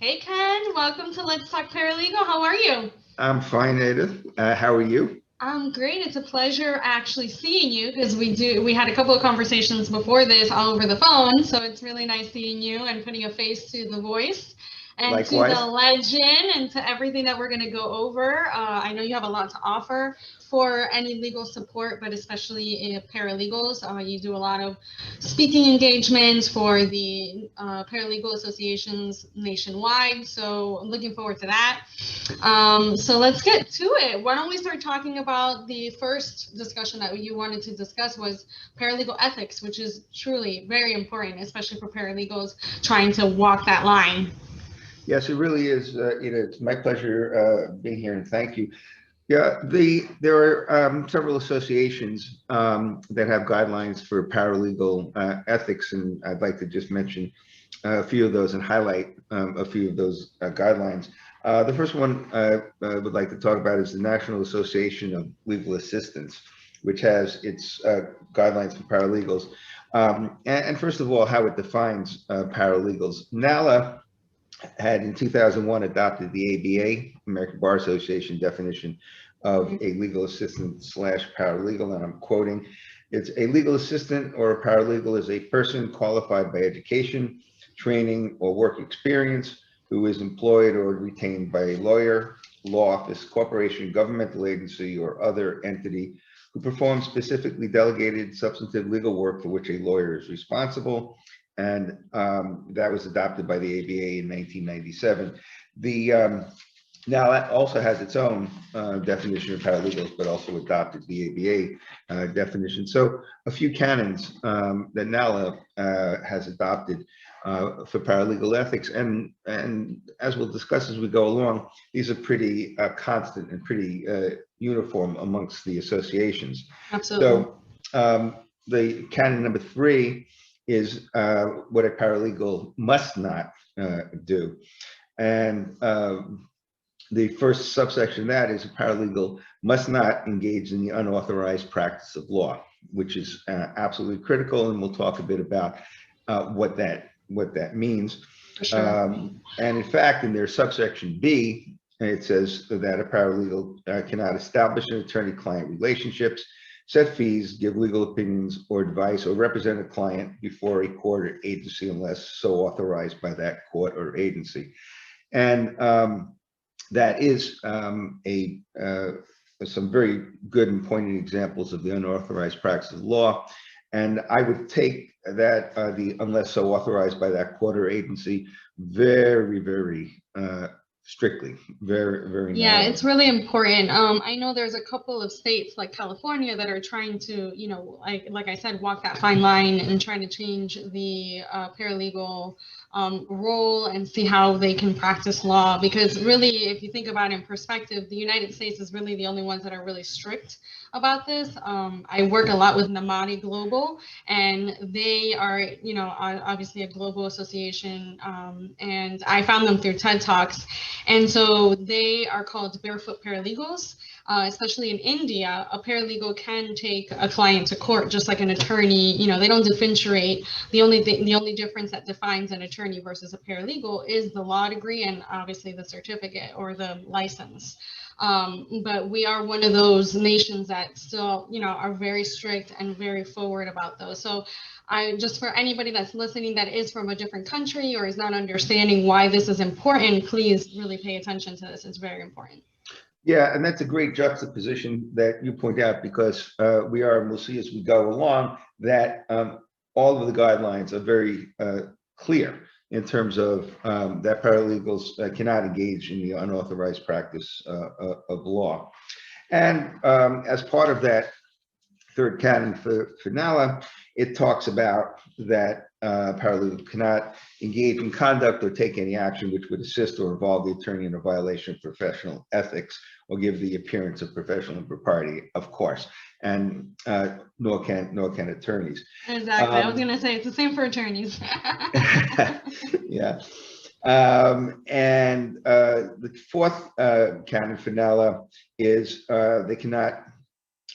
Hey Ken, welcome to Let's Talk Paralegal. How are you? I'm fine, Edith. How are you? I'm great. It's a pleasure actually seeing you because we had a couple of conversations before this all over the phone. So it's really nice seeing you and putting a face to the voice and to the Likewise. legend and to everything that we're going to go over. I know you have a lot to offer for any legal support, but especially in paralegals. You do a lot of speaking engagements for the paralegal associations nationwide. So I'm looking forward to that. So let's get to it. Why don't we start talking about the first discussion that you wanted to discuss was paralegal ethics, which is truly very important, especially for paralegals trying to walk that line. Yes, it really is. It's my pleasure being here, and thank you. Yeah, there are several associations that have guidelines for paralegal ethics, and I'd like to just mention a few of those and highlight a few of those guidelines. The first one I would like to talk about is the National Association of Legal Assistants, which has its guidelines for paralegals. And first of all, how it defines paralegals. NALA had in 2001 adopted the ABA, American Bar Association definition of a legal assistant slash paralegal, and I'm quoting, it's a legal assistant or a paralegal is a person qualified by education, training, or work experience who is employed or retained by a lawyer, law office, corporation, governmental agency, or other entity who performs specifically delegated substantive legal work for which a lawyer is responsible. And that was adopted by the ABA in 1997. Now that also has its own definition of paralegals, but also adopted the ABA definition. So a few canons that NALA has adopted for paralegal ethics, and as we'll discuss as we go along, these are pretty constant and pretty uniform amongst the associations. Absolutely. So the canon number 3 is what a paralegal must not do. And the first subsection of that is a paralegal must not engage in the unauthorized practice of law, which is absolutely critical, and we'll talk a bit about what that means. For sure. And in fact, in their subsection B, it says that a paralegal cannot establish an attorney-client relationships, set fees, give legal opinions or advice, or represent a client before a court or agency unless so authorized by that court or agency. And that is some very good and poignant examples of the unauthorized practice of law. And I would take that the unless so authorized by that court or agency very, very strictly, very Yeah, narrow. it's really important. I know there's a couple of states like California that are trying to, like I said, walk that fine line and trying to change the paralegal role and see how they can practice law. Because really, if you think about it in perspective, the United States is really the only ones that are really strict about this. I work a lot with Namadi Global, and they are, obviously a global association, and I found them through TED Talks. And so they are called barefoot paralegals. Especially in India, a paralegal can take a client to court just like an attorney. They don't differentiate. The only difference that defines an attorney versus a paralegal is the law degree and obviously the certificate or the license. But we are one of those nations that still, are very strict and very forward about those. So just for anybody that's listening that is from a different country or is not understanding why this is important, please really pay attention to this. It's very important. Yeah, and that's a great juxtaposition that you point out, because and we'll see as we go along, that all of the guidelines are very clear in terms of that paralegals cannot engage in the unauthorized practice of law. And as part of that third canon for NALA, it talks about that paralegal cannot engage in conduct or take any action which would assist or involve the attorney in a violation of professional ethics or give the appearance of professional impropriety, of course, and nor can attorneys. Exactly. I was going to say it's the same for attorneys. Yeah. And the fourth canon for NALA is they cannot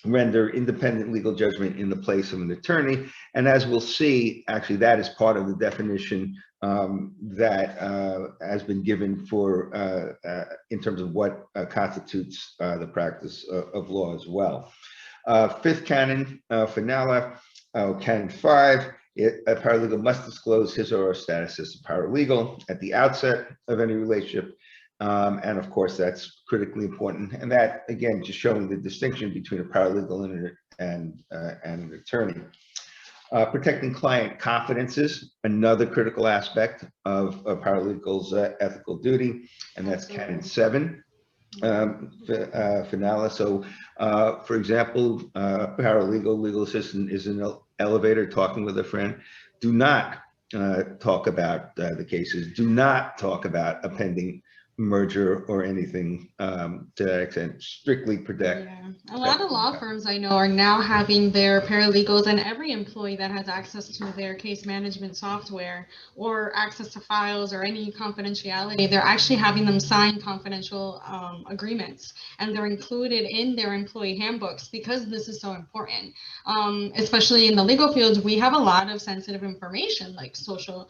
render independent legal judgment in the place of an attorney. And as we'll see, actually, that is part of the definition that has been given for in terms of what constitutes the practice of law as well. Fifth canon, finale, canon 5, a paralegal must disclose his or her status as a paralegal at the outset of any relationship. And of course, that's critically important. And that, again, just showing the distinction between a paralegal and an attorney. Protecting client confidences, another critical aspect of a paralegal's ethical duty, and that's canon 7. Finale. So, for example, paralegal, legal assistant is in an elevator talking with a friend. Do not talk about the cases. Do not talk about a pending merger or anything to that extent. Strictly protect. Yeah. A lot of law firms I know are now having their paralegals and every employee that has access to their case management software or access to files or any confidentiality, they're actually having them sign confidential agreements, and they're included in their employee handbooks because this is so important. Especially in the legal field, we have a lot of sensitive information like social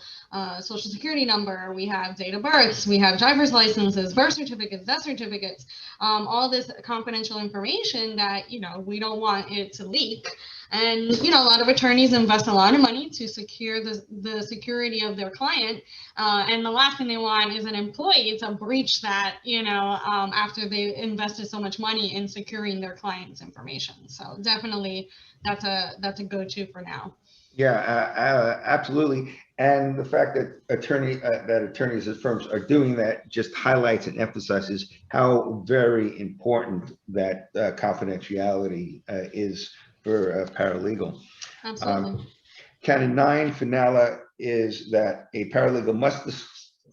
security number, we have date of births, we have driver's licenses, birth certificates, death certificates, all this confidential information that, you know, we don't want it to leak. And, you know, a lot of attorneys invest a lot of money to secure the security of their client. And the last thing they want is an employee to breach that, you know, after they invested so much money in securing their client's information. So definitely that's a go-to for now. Yeah, absolutely. And the fact that attorneys at firms are doing that just highlights and emphasizes how very important that confidentiality is for a paralegal. Absolutely. Canon 9 finale is that a paralegal must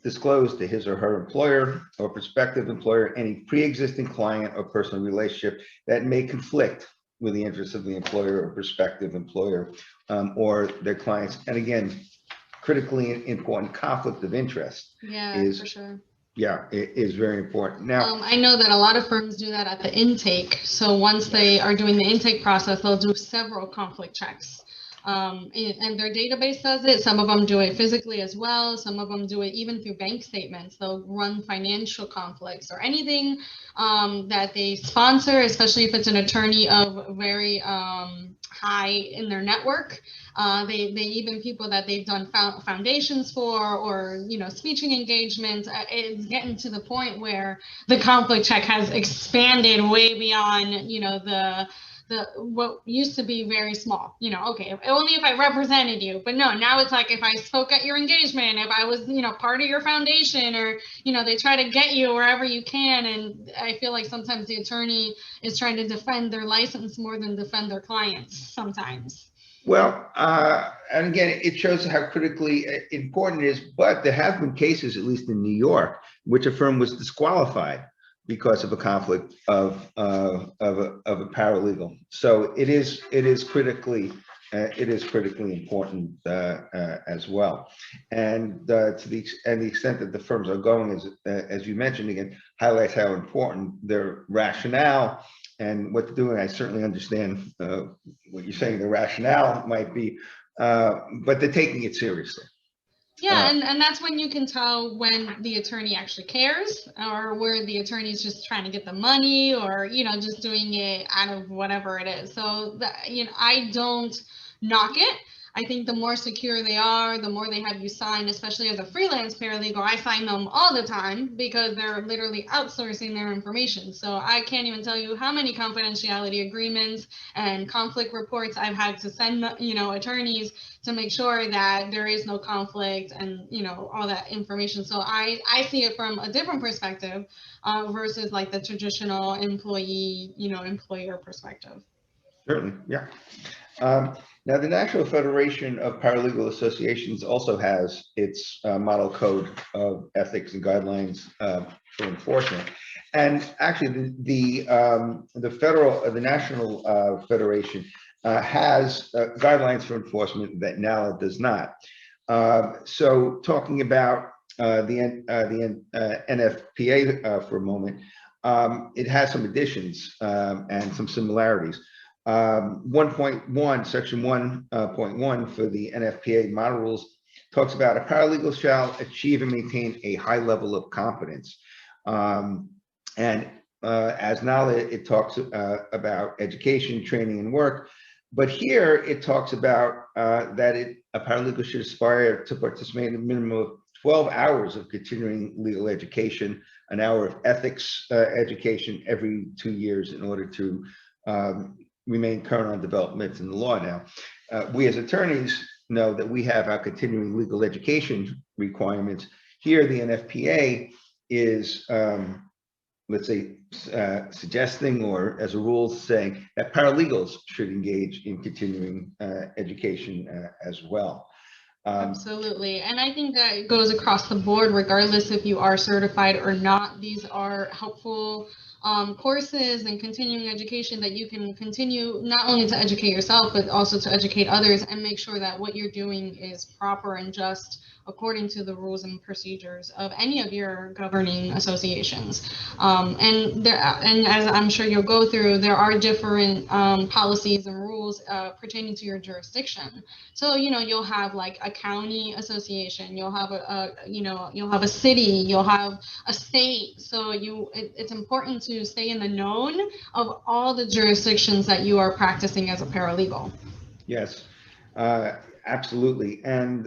disclose to his or her employer or prospective employer any pre-existing client or personal relationship that may conflict with the interests of the employer or prospective employer or their clients. And again, critically important, conflict of interest. Yeah, for sure. Yeah, it is very important. Now, I know that a lot of firms do that at the intake. So once they are doing the intake process, they'll do several conflict checks. And their database does it. Some of them do it physically as well. Some of them do it even through bank statements. They'll run financial conflicts or anything that they sponsor, especially if it's an attorney of very high in their network. They even people that they've done foundations for, or, you know, speaking engagements. It's getting to the point where the conflict check has expanded way beyond, you know, the what used to be very small, you know, okay, only if I represented you, but no, now it's like if I spoke at your engagement, if I was, you know, part of your foundation, or, you know, they try to get you wherever you can. And I feel like sometimes the attorney is trying to defend their license more than defend their clients sometimes. Well, and again, it shows how critically important it is, but there have been cases, at least in New York, which a firm was disqualified because of a conflict of a paralegal. So it is critically important as well. And to the extent that the firms are going, as you mentioned, again, highlights how important their rationale and what they're doing. I certainly understand what you're saying. The rationale might be, but they're taking it seriously. Yeah, and that's when you can tell when the attorney actually cares, or where the attorney is just trying to get the money, or, you know, just doing it out of whatever it is. So that, you know, I don't knock it. I think the more secure they are, the more they have you sign, especially as a freelance paralegal. I sign them all the time because they're literally outsourcing their information. So I can't even tell you how many confidentiality agreements and conflict reports I've had to send, you know, attorneys to make sure that there is no conflict and, you know, all that information. So I see it from a different perspective versus like the traditional employee, you know, employer perspective. Certainly, yeah. Now, the National Federation of Paralegal Associations also has its model code of ethics and guidelines for enforcement. And actually, the National Federation has guidelines for enforcement that NALA does not. So, talking about the NFPA for a moment, it has some additions and some similarities. 1.1, section 1.1 for the NFPA model rules talks about a paralegal shall achieve and maintain a high level of competence. And as now it talks about education, training, and work. But here it talks about that a paralegal should aspire to participate in a minimum of 12 hours of continuing legal education, an hour of ethics education every 2 years in order to remain current on developments in the law. Now, we as attorneys know that we have our continuing legal education requirements. Here, the NFPA is, let's say, suggesting, or as a rule saying, that paralegals should engage in continuing education as well. Absolutely. And I think that it goes across the board, regardless if you are certified or not. These are helpful courses and continuing education that you can continue not only to educate yourself, but also to educate others and make sure that what you're doing is proper and just according to the rules and procedures of any of your governing associations. And as I'm sure you'll go through, there are different policies and rules pertaining to your jurisdiction. So, you'll have like a county association, you'll have you'll have a city, you'll have a state. So it's important to stay in the known of all the jurisdictions that you are practicing as a paralegal. Yes, absolutely. And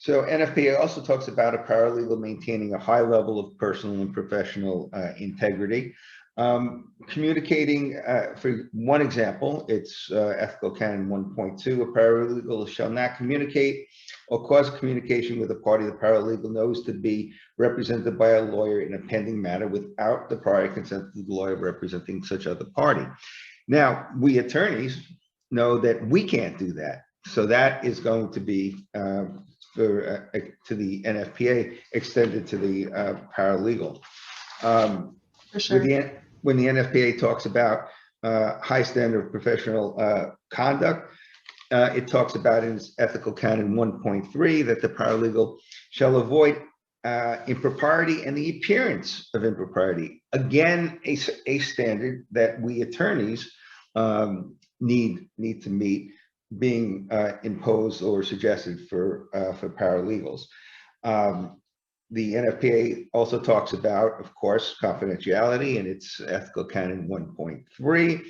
so NFPA also talks about a paralegal maintaining a high level of personal and professional integrity. Communicating, for one example, it's Ethical Canon 1.2, a paralegal shall not communicate or cause communication with a party the paralegal knows to be represented by a lawyer in a pending matter without the prior consent of the lawyer representing such other party. Now, we attorneys know that we can't do that. So that is going to be to the NFPA extended to the paralegal. For sure. When the NFPA talks about high standard of professional conduct, it talks about in its Ethical Canon 1.3 that the paralegal shall avoid impropriety and the appearance of impropriety. Again, a standard that we attorneys need to meet, being imposed or suggested for paralegals. The NFPA also talks about, of course, confidentiality in its Ethical Canon 1.3.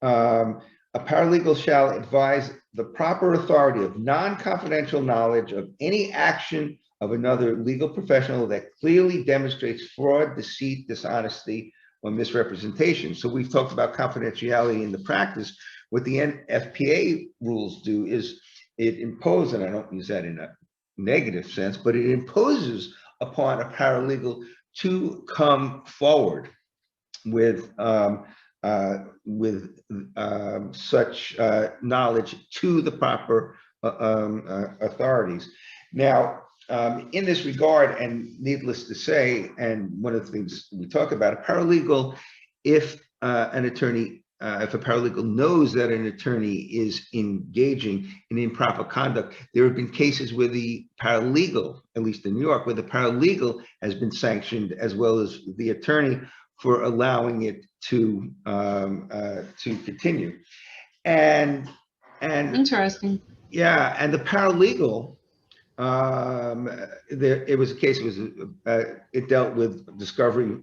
A paralegal shall advise the proper authority of non-confidential knowledge of any action of another legal professional that clearly demonstrates fraud, deceit, dishonesty, or misrepresentation. So we've talked about confidentiality in the practice. What the NFPA rules do is it imposes, and I don't use that in a negative sense, but it imposes upon a paralegal to come forward with such knowledge to the proper authorities. Now, in this regard, and needless to say, and one of the things we talk about, a paralegal, if if a paralegal knows that an attorney is engaging in improper conduct, there have been cases where the paralegal, at least in New York, where the paralegal has been sanctioned as well as the attorney for allowing it to continue. And Interesting. Yeah, and the paralegal, it was a case. It dealt with discovery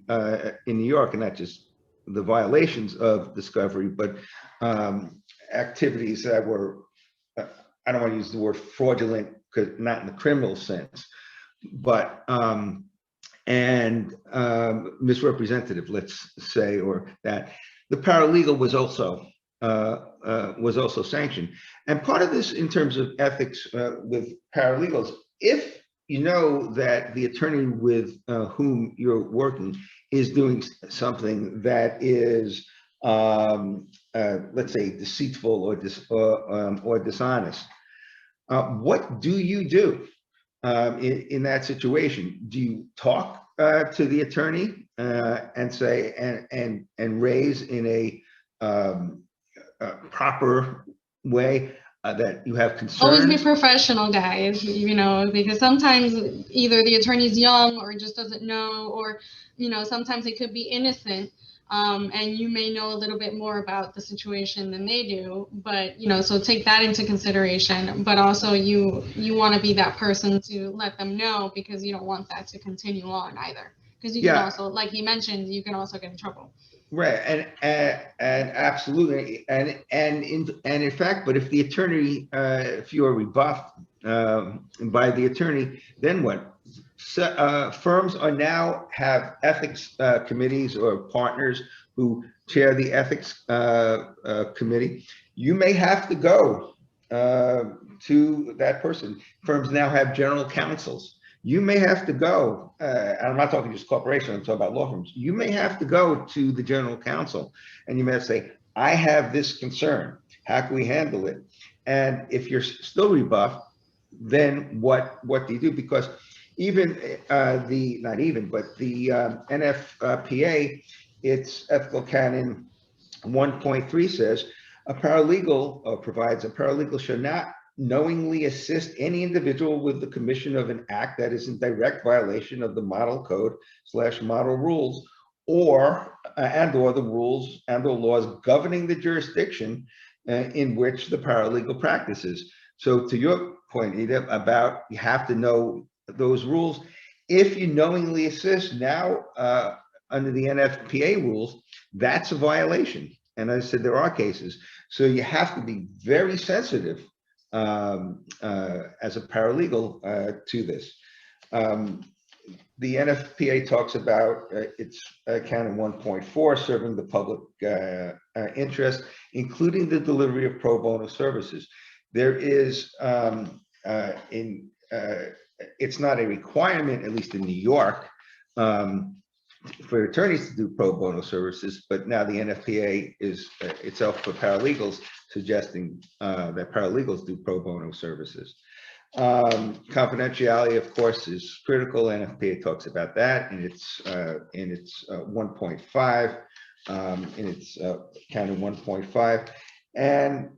in New York, and not just the violations of discovery, but activities that were, I don't want to use the word fraudulent, because not in the criminal sense, but misrepresentative, let's say, or that the paralegal was also sanctioned. And part of this, in terms of ethics with paralegals, if you know that the attorney with whom you're working is doing something that is, let's say, deceitful or dishonest, what do you do in that situation? Do you talk to the attorney and say and raise in a proper way that you have concerns? Always be professional, guys, because sometimes either the attorney's young or just doesn't know, or, sometimes it could be innocent. and you may know a little bit more about the situation than they do, but so take that into consideration. But also you want to be that person to let them know, because you don't want that to continue on either, because you can also, like he mentioned, you can also get in trouble. Right, and absolutely, and in fact, but if the attorney, if you are rebuffed by the attorney, then what? So, firms are now have ethics committees or partners who chair the ethics committee. You may have to go to that person. Firms now have general counsels. You may have to go, and I'm not talking just corporation, I'm talking about law firms. You may have to go to the general counsel and you may say, I have this concern. How can we handle it? And if you're still rebuffed, then what do you do? Because even not even, but the NFPA, its ethical canon 1.3 says, a paralegal provides a paralegal shall not knowingly assist any individual with the commission of an act that is in direct violation of the model code / model rules, or the rules and or laws governing the jurisdiction in which the paralegal practices. So to your point, Ida, about you have to know those rules. If you knowingly assist now under the NFPA rules, that's a violation. And as I said, there are cases. So you have to be very sensitive as a paralegal to this. The NFPA talks about its canon 1.4, serving the public interest, including the delivery of pro bono services. There is, it's not a requirement, at least in New York, for attorneys to do pro bono services, but now the NFPA is itself for paralegals, suggesting that paralegals do pro bono services. Confidentiality, of course, is critical. NFPA talks about that in its 1.5, in its canon 1.5, and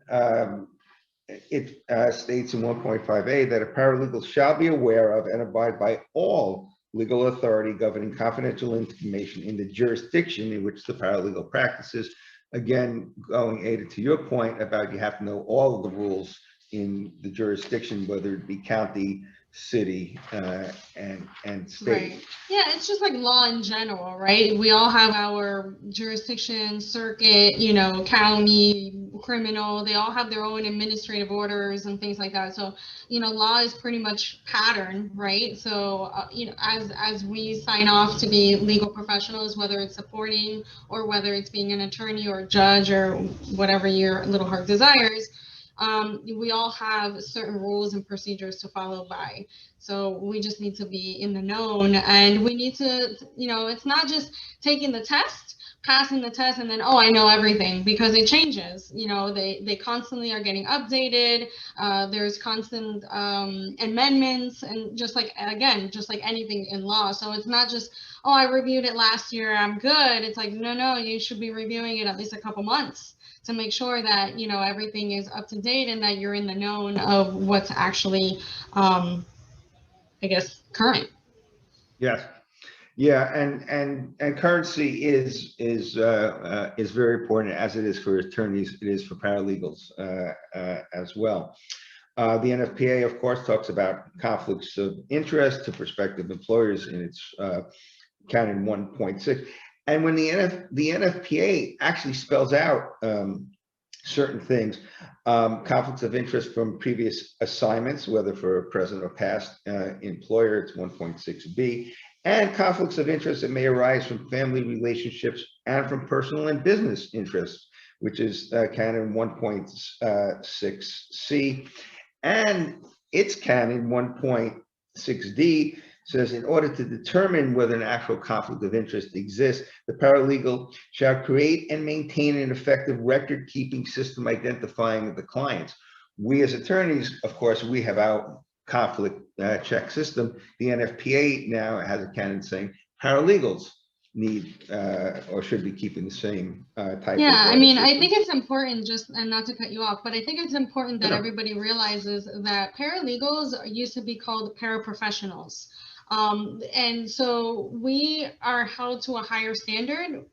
it states in 1.5a that a paralegal shall be aware of and abide by all legal authority governing confidential information in the jurisdiction in which the paralegal practices. Again, going, Ada, to your point about you have to know all of the rules in the jurisdiction, whether it be county, city, and state. Right. Yeah, it's just like law in general, right? We all have our jurisdiction, circuit, county, criminal. They all have their own administrative orders and things like that. So, law is pretty much pattern, right? So, as we sign off to be legal professionals, whether it's supporting or whether it's being an attorney or judge or whatever your little heart desires, we all have certain rules and procedures to follow by. So we just need to be in the known, and we need to, it's not just taking the test, passing the test, and then, oh, I know everything, because it changes. They constantly are getting updated. There's constant amendments, and just like anything in law. So it's not just, oh, I reviewed it last year, I'm good. It's like, no, you should be reviewing it at least a couple months to make sure that everything is up to date and that you're in the known of what's actually current. Yes, yeah, and currency is very important, as it is for attorneys. It is for paralegals as well. The NFPA, of course, talks about conflicts of interest to prospective employers in its canon 1.6. And when the NFPA actually spells out certain things, conflicts of interest from previous assignments, whether for present or past employer, it's 1.6b, and conflicts of interest that may arise from family relationships and from personal and business interests, which is canon 1.6c, and its canon 1.6d says, in order to determine whether an actual conflict of interest exists, the paralegal shall create and maintain an effective record-keeping system identifying the clients. We as attorneys, of course, we have our conflict check system. The NFPA now has a canon saying paralegals need or should be keeping the same type. Yeah, I mean, I think it's important, and not to cut you off, but I think it's important that everybody realizes that paralegals used to be called paraprofessionals. And so we are held to a higher standard,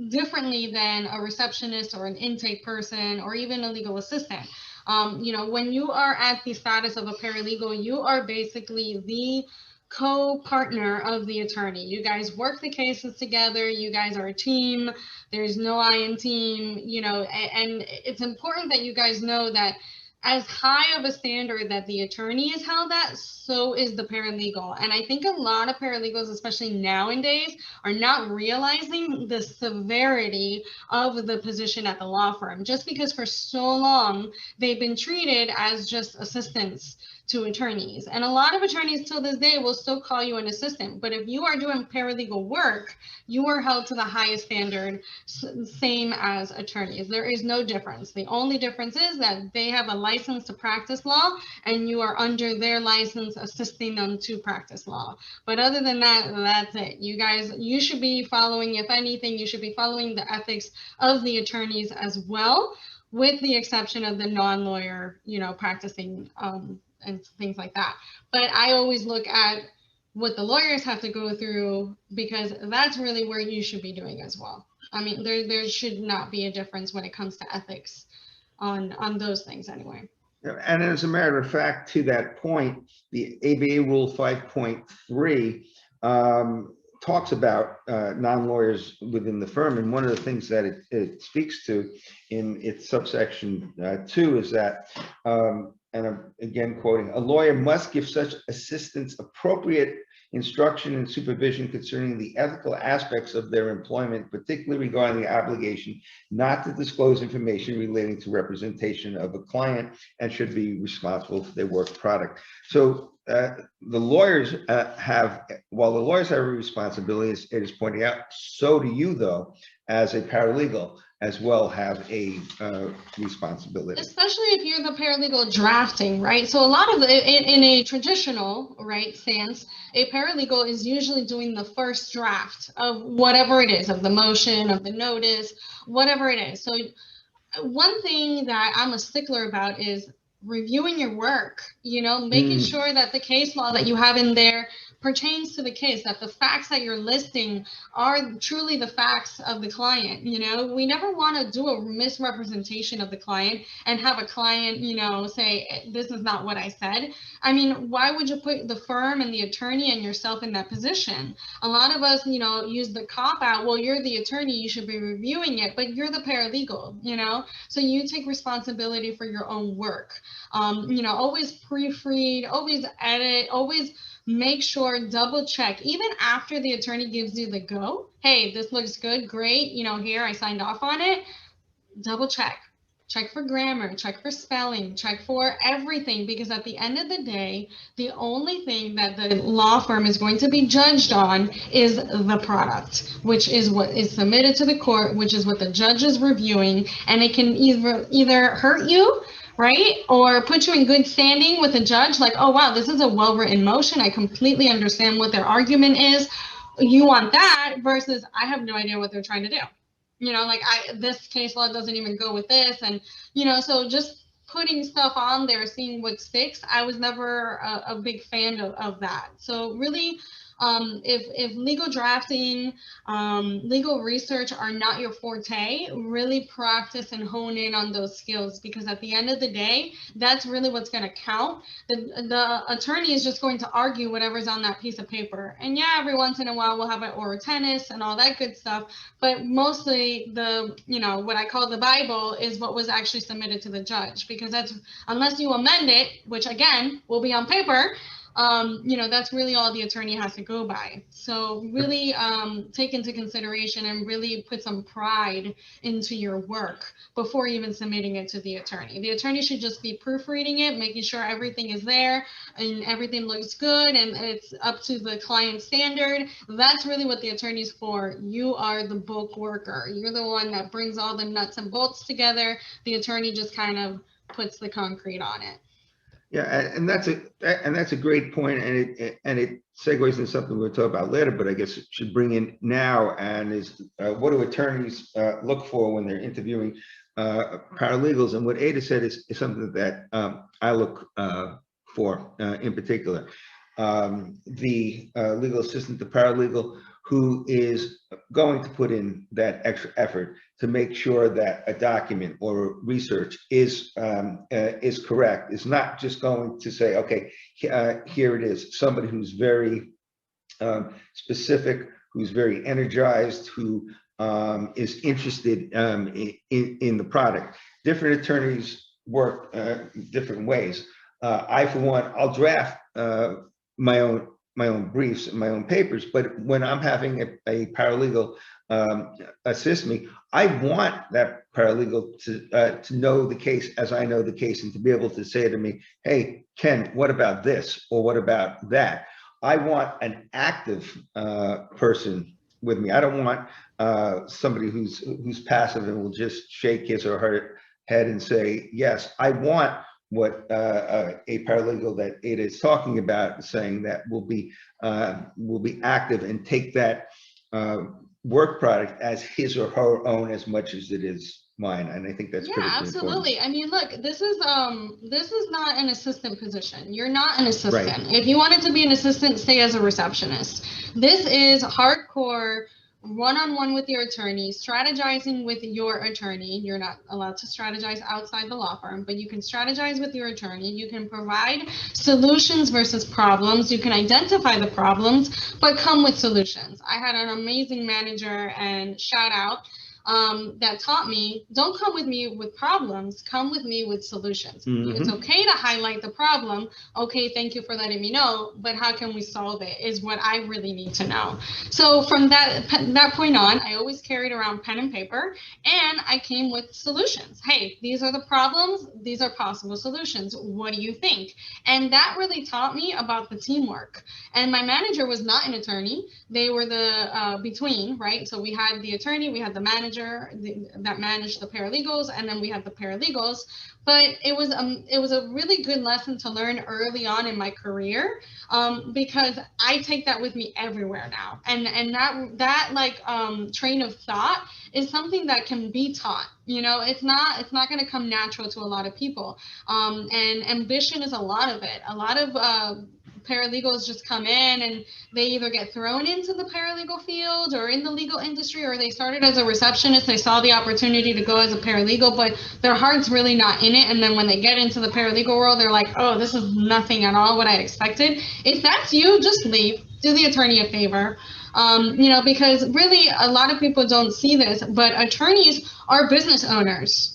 differently than a receptionist or an intake person or even a legal assistant. When you are at the status of a paralegal, you are basically the co-partner of the attorney. You guys work the cases together. You guys are a team. There's no I in team, and it's important that you guys know that as high of a standard that the attorney is held at, so is the paralegal. And I think a lot of paralegals, especially nowadays, are not realizing the severity of the position at the law firm, just because for so long they've been treated as just assistants to attorneys. And a lot of attorneys till this day will still call you an assistant. But if you are doing paralegal work, you are held to the highest standard, same as attorneys. There is no difference. The only difference is that they have a license to practice law and you are under their license assisting them to practice law. But other than that, that's it. You guys, you should be following, if anything, you should be following the ethics of the attorneys as well, with the exception of the non-lawyer, practicing and things like that. But I always look at what the lawyers have to go through, because that's really where you should be doing as well. I mean, there should not be a difference when it comes to ethics on those things anyway. And as a matter of fact, to that point, the ABA Rule 5.3 talks about non-lawyers within the firm. And one of the things that it speaks to in its subsection 2 is that, and I'm again quoting, a lawyer must give such assistance appropriate instruction and supervision concerning the ethical aspects of their employment, particularly regarding the obligation not to disclose information relating to representation of a client, and should be responsible for their work product. So the lawyers while the lawyers have a responsibility, as it is pointing out, so do you, though, as a paralegal, as well have a responsibility. Especially if you're the paralegal drafting, right? So a lot of in a traditional, right, sense, a paralegal is usually doing the first draft of whatever it is, of the motion, of the notice, whatever it is. So one thing that I'm a stickler about is reviewing your work, making sure that the case law that you have in there pertains to the case, that the facts that you're listing are truly the facts of the client. We never want to do a misrepresentation of the client and have a client, say, this is not what I said. I mean, why would you put the firm and the attorney and yourself in that position? A lot of us, use the cop out. Well, you're the attorney, you should be reviewing it, but you're the paralegal, so you take responsibility for your own work. Always proofread, always edit, always make sure, double check, even after the attorney gives you the go. Hey, this looks good, great, here I signed off on it. Double check. Check for grammar, check for spelling, check for everything, because at the end of the day, the only thing that the law firm is going to be judged on is the product, which is what is submitted to the court, which is what the judge is reviewing, and it can either hurt you, right, or put you in good standing with a judge, like, oh wow, this is a well-written motion, I completely understand what their argument is. You want that versus I have no idea what they're trying to do. This case law doesn't even go with this. And, so just putting stuff on there, seeing what sticks, I was never a big fan of that. So really, if legal drafting, legal research are not your forte, really practice and hone in on those skills, because at the end of the day, that's really what's going to count. The attorney is just going to argue whatever's on that piece of paper. And yeah, every once in a while we'll have an oral tennis and all that good stuff. But mostly what I call the Bible is what was actually submitted to the judge, because that's, unless you amend it, which again will be on paper, that's really all the attorney has to go by. So really take into consideration and really put some pride into your work before even submitting it to the attorney. The attorney should just be proofreading it, making sure everything is there and everything looks good and it's up to the client standard. That's really what the attorney's for. You are the bulk worker. You're the one that brings all the nuts and bolts together. The attorney just kind of puts the concrete on it. Yeah, and that's a great point, and it segues into something we'll talk about later, but I guess it should bring in now, and is what do attorneys look for when they're interviewing paralegals? And what Ada said is something that I look for in particular. the legal assistant, the paralegal, who is going to put in that extra effort to make sure that a document or research is correct. Is not just going to say, okay, here it is. Somebody who's very specific, who's very energized, who is interested in the product. Different attorneys work different ways. I, for one, I'll draft my own briefs and my own papers, but when I'm having a paralegal assist me, I want that paralegal to know the case as I know the case, and to be able to say to me, hey, Ken, what about this, or what about that? I want an active person with me. I don't want somebody who's passive and will just shake his or her head and say yes. I want what a paralegal that Ada is talking about, saying that will be active and take that work product as his or her own as much as it is mine. And I think that's absolutely important. I mean, look, this is not an assistant position. You're not an assistant. Right. If you wanted to be an assistant, stay as a receptionist. This is hardcore one-on-one with your attorney, strategizing with your attorney. You're not allowed to strategize outside the law firm, but you can strategize with your attorney. You can provide solutions versus problems. You can identify the problems, but come with solutions. I had an amazing manager, and shout out, that taught me, don't come with me with problems, come with me with solutions. Mm-hmm. It's okay to highlight the problem. Okay, thank you for letting me know, but how can we solve it is what I really need to know. So from that point on, I always carried around pen and paper, and I came with solutions. Hey, these are the problems, these are possible solutions. What do you think? And that really taught me about the teamwork. And my manager was not an attorney. They were the between, right? So we had the attorney, we had the manager that managed the paralegals, and then we had the paralegals. But it was a really good lesson to learn early on in my career, because I take that with me everywhere now, and that like train of thought is something that can be taught. You know, it's not going to come natural to a lot of people, and ambition is a lot of it. A lot of paralegals just come in and they either get thrown into the paralegal field or in the legal industry, or they started as a receptionist, they saw the opportunity to go as a paralegal, but their heart's really not in it. And then when they get into the paralegal world, they're like, oh, this is nothing at all what I expected. If that's you, just leave. Do the attorney a favor. You know, because really a lot of people don't see this, but attorneys are business owners.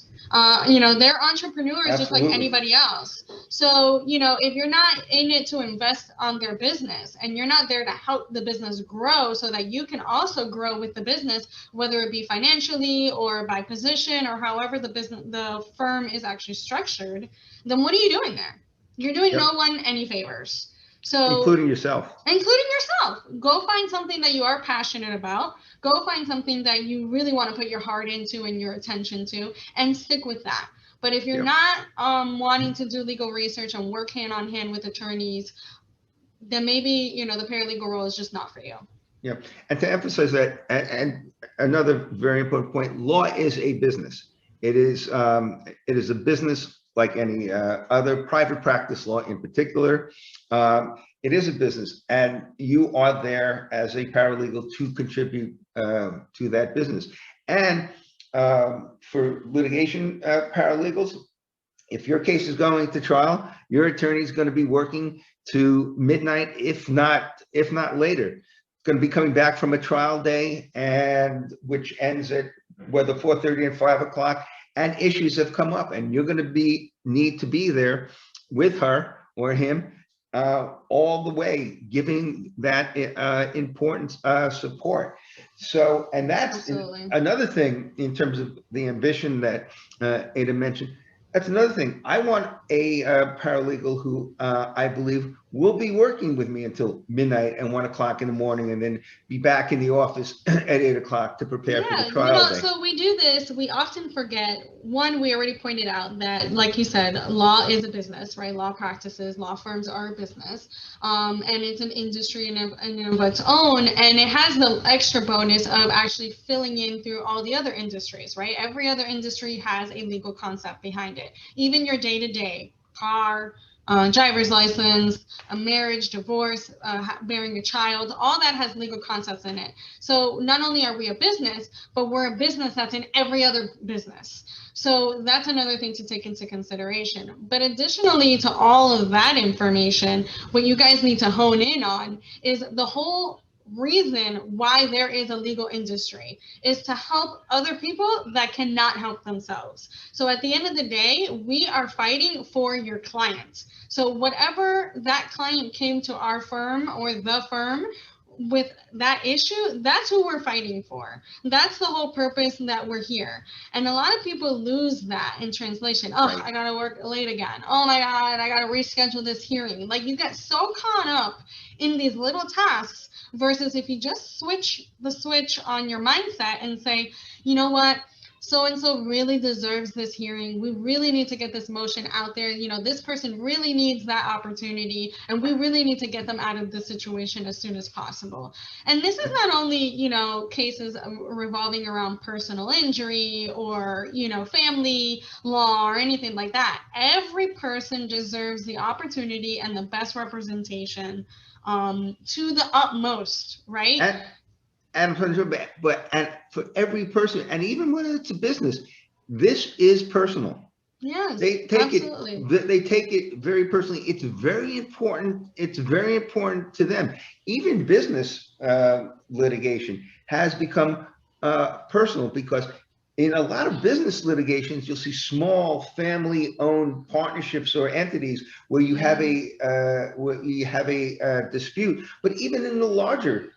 You know, they're entrepreneurs. Absolutely. Just like anybody else. So, you know, if you're not in it to invest on their business, and you're not there to help the business grow so that you can also grow with the business, whether it be financially or by position or however the firm is actually structured, then what are you doing there? You're doing no one any favors. So including yourself. Go find something that you are passionate about. Go find something that you really want to put your heart into and your attention to, and stick with that. But if you're not wanting to do legal research and work hand on hand with attorneys, then maybe, you know, the paralegal role is just not for you. Yeah, and to emphasize that, and another very important point, law is a business. It is a business like any other, private practice law in particular. It is a business, and you are there as a paralegal to contribute to that business. And for litigation paralegals, if your case is going to trial, your attorney is going to be working to midnight, if not later. Going to be coming back from a trial day, and which ends at whether 4:30 and 5 o'clock, and issues have come up, and you're going to need to be there with her or him all the way, giving that important support. So, and that's another thing in terms of the ambition that Ada mentioned. That's another thing. I want a paralegal who I believe will be working with me until midnight and 1 o'clock in the morning, and then be back in the office at 8 o'clock to prepare for the trial day. So we do this. We often forget. One, we already pointed out that, like you said, law is a business, right? Law practices, law firms are a business, and it's an industry in of its own, and it has the extra bonus of actually filling in through all the other industries, right? Every other industry has a legal concept behind it. Even your day-to-day car, driver's license, a marriage, divorce, bearing a child, all that has legal concepts in it. So not only are we a business, but we're a business that's in every other business. So that's another thing to take into consideration. But additionally to all of that information, what you guys need to hone in on is the whole reason why there is a legal industry is to help other people that cannot help themselves. So at the end of the day, we are fighting for your client. So whatever that client came to our firm or the firm with that issue, that's who we're fighting for. That's the whole purpose that we're here. And a lot of people lose that in translation. Oh, right. I gotta work late again. Oh my God, I gotta reschedule this hearing. Like you get so caught up in these little tasks versus if you just switch the switch on your mindset and say, you know what, so-and-so really deserves this hearing. We really need to get this motion out there. You know, this person really needs that opportunity and we really need to get them out of this situation as soon as possible. And this is not only, you know, cases revolving around personal injury or, you know, family law or anything like that. Every person deserves the opportunity and the best representation to the utmost, right? And for every person, and even when it's a business, this is personal. Yes, they take absolutely. They take it very personally. It's very important. It's very important to them. Even business litigation has become personal because in a lot of business litigations, you'll see small family-owned partnerships or entities where you have a dispute. But even in the larger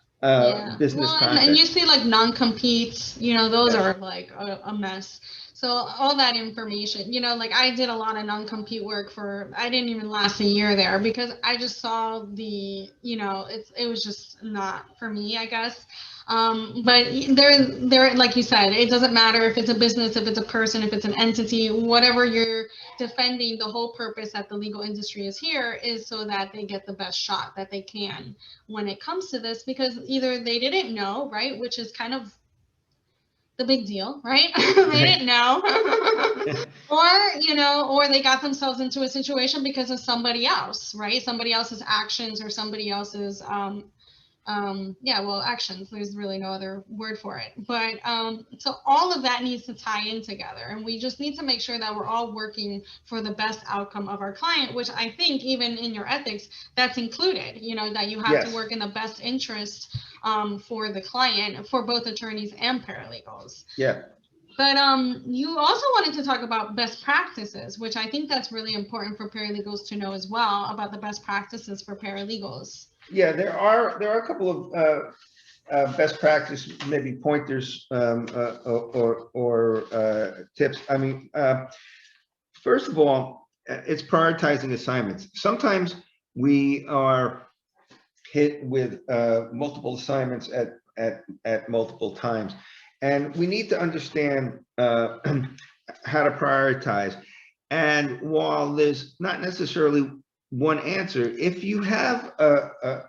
business context. And you see like non-competes, you know, those are like a mess. So all that information, you know, like I did a lot of non-compete work I didn't even last a year there because I just saw the, you know, it was just not for me, I guess. But there, like you said, it doesn't matter if it's a business, if it's a person, if it's an entity, whatever you're defending, the whole purpose that the legal industry is here is so that they get the best shot that they can when it comes to this, because either they didn't know, right, which is kind of the big deal, right? They didn't know. Or, you know, or they got themselves into a situation because of somebody else, right? Somebody else's actions or somebody else's actions. There's really no other word for it. But so all of that needs to tie in together, and we just need to make sure that we're all working for the best outcome of our client, which I think even in your ethics, that's included, you know, that you have to work in the best interest for the client, for both attorneys and paralegals. Yeah. But you also wanted to talk about best practices, which I think that's really important for paralegals to know as well, about the best practices for paralegals. Yeah, there are a couple of best practice, maybe pointers or tips. I mean, first of all, it's prioritizing assignments. Sometimes we are hit with multiple assignments at multiple times, and we need to understand how to prioritize. And while there's not necessarily one answer, if you have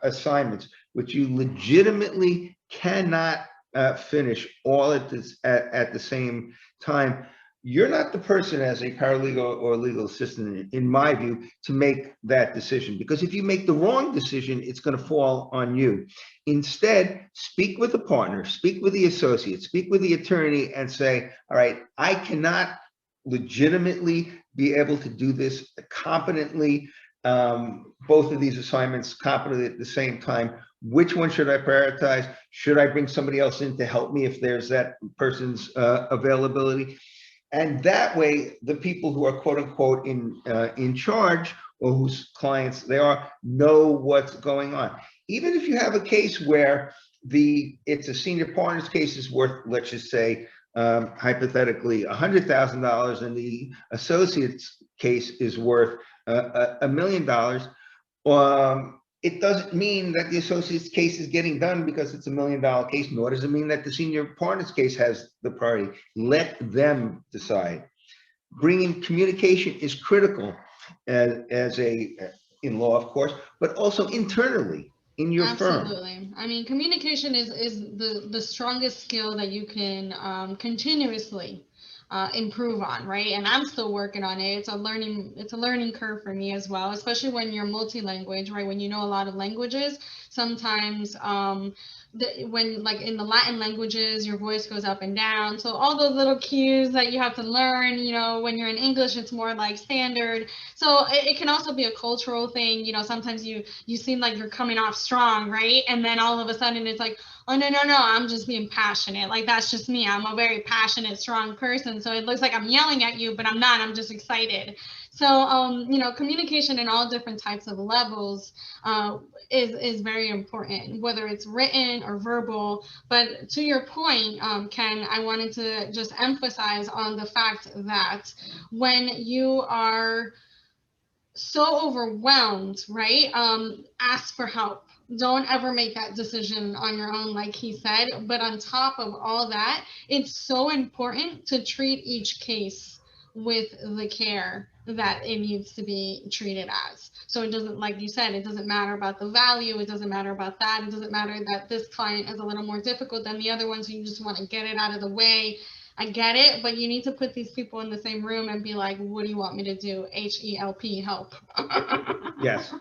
assignments which you legitimately cannot finish all at the same time, you're not the person as a paralegal or legal assistant, in my view, to make that decision. Because if you make the wrong decision, it's going to fall on you. Instead, speak with the partner, speak with the associate, speak with the attorney and say, all right, I cannot legitimately be able to do this competently, both of these assignments competently at the same time. Which one should I prioritize? Should I bring somebody else in to help me if there's that person's availability? And that way, the people who are quote unquote in charge, or whose clients they are, know what's going on. Even if you have a case where it's a senior partner's case is worth, let's just say, hypothetically, $100,000, and the associate's case is worth $1 million. It doesn't mean that the associate's case is getting done because it's $1 million case, nor does it mean that the senior partner's case has the priority. Let them decide. Bringing communication is critical in law, of course, but also internally in your firm. Absolutely. I mean, communication is the strongest skill that you can continuously improve on, right? And I'm still working on it. It's a learning curve for me as well, especially when you're multi-language, right? When you know a lot of languages, sometimes when like in the Latin languages, your voice goes up and down. So all those little cues that you have to learn, when you're in English, it's more like standard. So it can also be a cultural thing. Sometimes you seem like you're coming off strong, right? And then all of a sudden it's like, oh, no, I'm just being passionate. Like, that's just me. I'm a very passionate, strong person. So it looks like I'm yelling at you, but I'm not. I'm just excited. So, communication in all different types of levels is very important, whether it's written or verbal. But to your point, Ken, I wanted to just emphasize on the fact that when you are so overwhelmed, right? Ask for help. Don't ever make that decision on your own, like he said. But on top of all that, it's so important to treat each case with the care that it needs to be treated as. So it doesn't, like you said, it doesn't matter about the value. It doesn't matter about that. It doesn't matter that this client is a little more difficult than the other one. So you just want to get it out of the way. I get it, but you need to put these people in the same room and be like, what do you want me to do? HELP, help. Yes.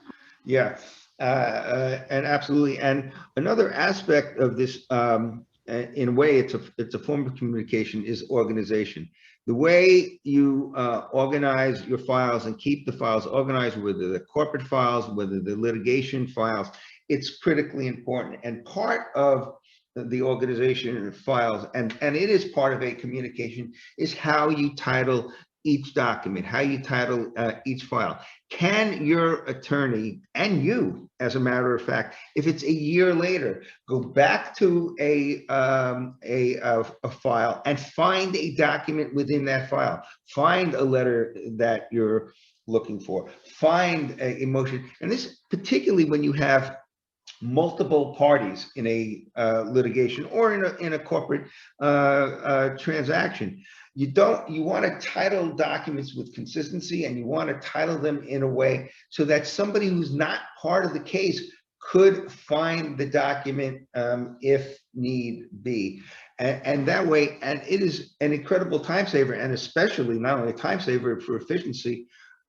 Yeah. And absolutely. And another aspect of this, in a way, it's a form of communication, is organization. The way you organize your files and keep the files organized, whether the corporate files, whether the litigation files, it's critically important. And part of the organization and files, and it is part of a communication, is how you title each document, how you title each file. Can your attorney, and you, as a matter of fact, if it's a year later, go back to a file and find a document within that file, find a letter that you're looking for, find a motion, and this particularly when you have multiple parties in a litigation or in a corporate transaction. You want to title documents with consistency, and you want to title them in a way so that somebody who's not part of the case could find the document if need be. And that way, and it is an incredible time saver, and especially not only a time saver for efficiency,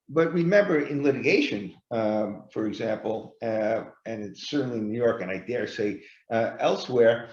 but remember, in litigation, for example, and it's certainly in New York, and I dare say elsewhere,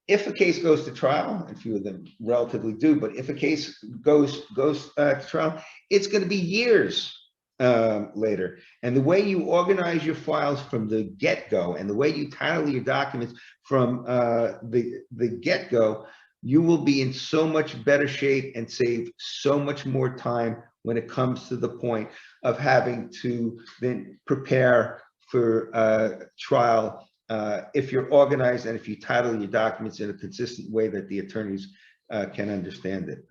if a case goes to trial, and few of them relatively do, but if a case goes to trial, it's going to be years later. And the way you organize your files from the get-go, and the way you title your documents from the get-go, you will be in so much better shape and save so much more time when it comes to the point of having to then prepare for trial, if you're organized and if you title your documents in a consistent way that the attorneys can understand it.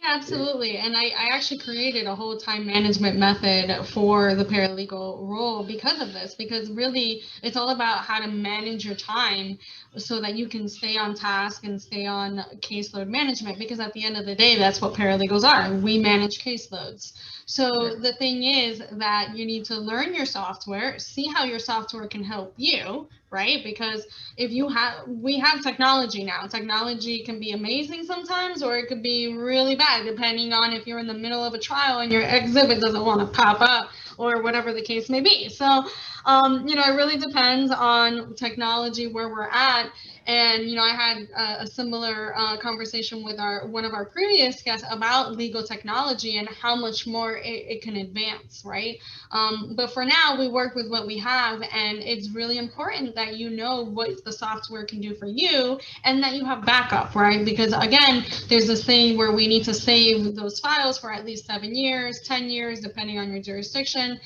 Yeah, absolutely. And I actually created a whole time management method for the paralegal role because of this, because really it's all about how to manage your time so that you can stay on task and stay on caseload management, because at the end of the day, that's what paralegals are. We manage caseloads. So the thing is that you need to learn your software, see how your software can help you, right? Because we have technology now. Technology can be amazing sometimes, or it could be really bad, depending on if you're in the middle of a trial and your exhibit doesn't want to pop up, or whatever the case may be. So, it really depends on technology, where we're at. And, I had a similar conversation with one of our previous guests about legal technology and how much more it can advance, right? But for now, we work with what we have, and it's really important that you know what the software can do for you, and that you have backup, right? Because again, there's this thing where we need to save those files for at least 7 years, 10 years, depending on your jurisdiction.